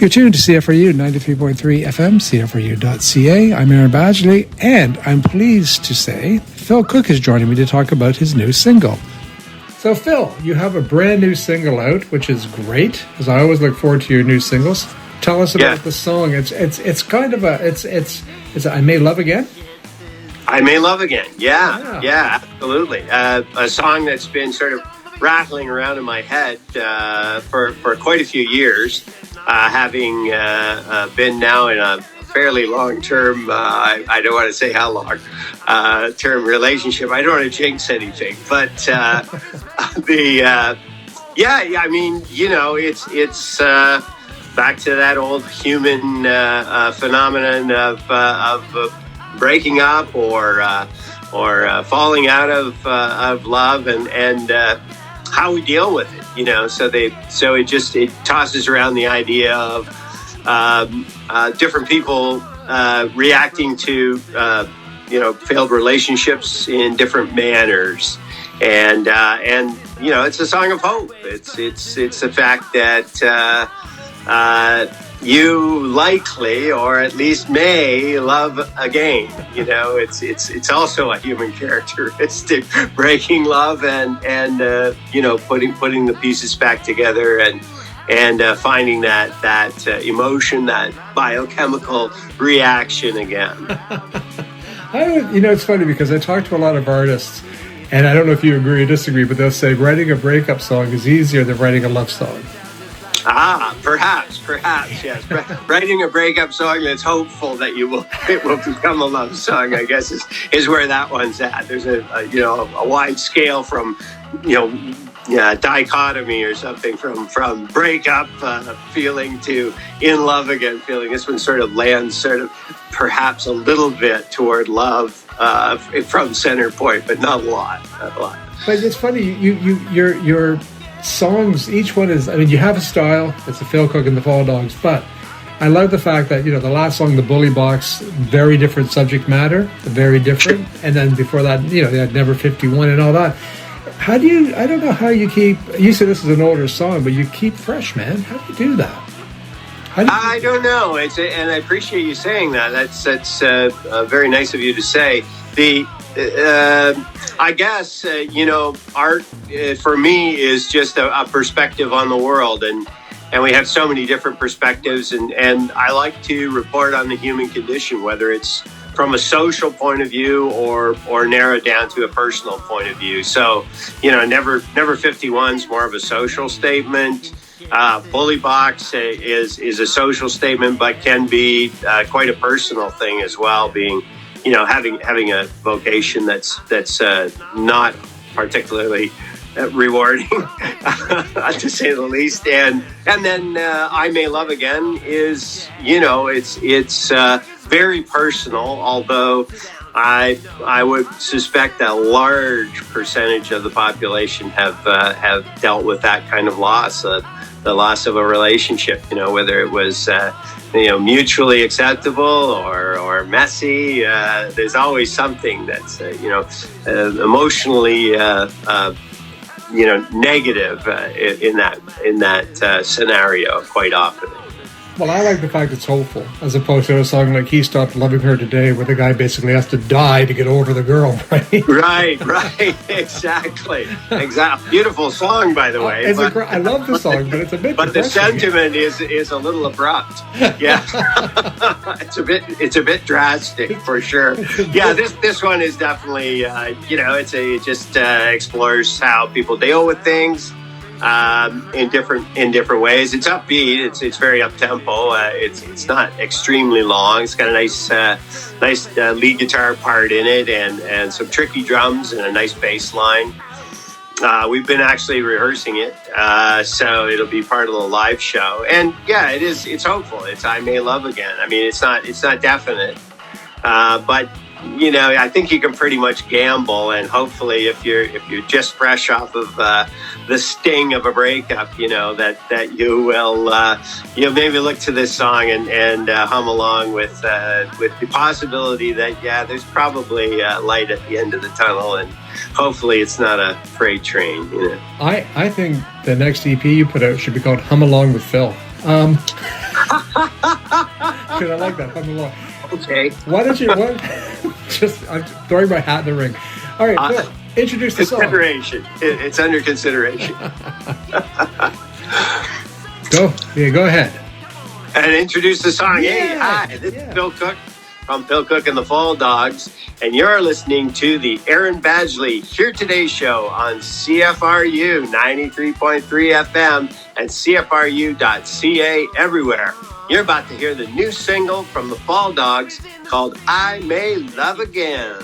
You're tuned to CFRU 93.3 FM, CFRU.ca. I'm Aaron Badgley, and I'm pleased to say Phil Cook is joining me to talk about his new single. So, Phil, you have a brand new single out, which is great, because I always look forward to your new singles. Tell us about the song. It's kind of it's I May Love Again? I May Love Again. Yeah, absolutely. A song that's been sort of rattling around in my head for quite a few years. Having been now in a fairly long-term, I don't want to say how long, term relationship. I don't want to jinx anything, but I mean, you know, it's back to that old human phenomenon of breaking up or falling out of love and how we deal with it. You know, so it tosses around the idea of different people reacting to failed relationships in different manners, and you know, it's a song of hope. It's the fact that you likely, or at least may, love again. You know, it's also a human characteristic, breaking love and putting the pieces back together and finding that emotion, that biochemical reaction again. It's funny because I talk to a lot of artists, and I don't know if you agree or disagree, but they'll say writing a breakup song is easier than writing a love song. Perhaps, yes. Writing a breakup song that's hopeful that it will become a love song, I guess, is where that one's at. There's a wide scale from, dichotomy or something from breakup feeling to in love again feeling. This one sort of lands perhaps a little bit toward love from center point, but not a lot. But it's funny, your songs, each one is, I mean, you have a style. It's the Phil Cook and the Fall Dogs, but I love the fact that, the last song, The Bully Box, very different subject matter, very different. And then before that, they had Never 51 and all that. How do you, I don't know how you keep, you said this is an older song, but you keep fresh, man. How do you do that? I don't know. And I appreciate you saying that. That's very nice of you to say. I guess, art for me is just a perspective on the world, and we have so many different perspectives, and I like to report on the human condition, whether it's from a social point of view or narrow down to a personal point of view. So, Never 51's more of a social statement. Bully Box is a social statement, but can be quite a personal thing as well, being having a vocation that's not particularly rewarding, to say the least. And then I May Love Again is, it's very personal, although I would suspect a large percentage of the population have dealt with that kind of loss, the loss of a relationship, whether it was mutually acceptable or messy. There's always something that's emotionally negative in that scenario quite often. Well, I like the fact it's hopeful, as opposed to a song like He Stopped Loving Her Today, where the guy basically has to die to get over the girl, right? Right, exactly. Beautiful song, by the way. I love the song, but it's a bit. But depressing. The sentiment is a little abrupt. Yeah, it's a bit drastic for sure. Yeah, this one is definitely it just explores how people deal with things. In different ways. It's upbeat. It's very up tempo. It's not extremely long. It's got a nice lead guitar part in it, and some tricky drums and a nice bass line. We've been actually rehearsing it, so it'll be part of the live show. And yeah, it's hopeful. It's I May Love Again. I mean, it's not definite, but I think you can pretty much gamble, and hopefully, if you're just fresh off of the sting of a breakup, that you will maybe look to this song and hum along with the possibility that there's probably light at the end of the tunnel, and hopefully it's not a freight train. I think the next EP you put out should be called "Hum Along with Phil." Because I like that. Hum along. Okay. Why don't you? Just I'm throwing my hat in the ring. All right, Phil, introduce the song. Consideration. It's under consideration. Go ahead. And introduce the song. Yeah, Hey, hi, this is Bill Cook from Bill Cook and the Fall Dogs, and you're listening to the Aaron Badgley Here Today show on CFRU 93.3 FM and CFRU.ca everywhere. You're about to hear the new single from the Fall Dogs called I May Love Again.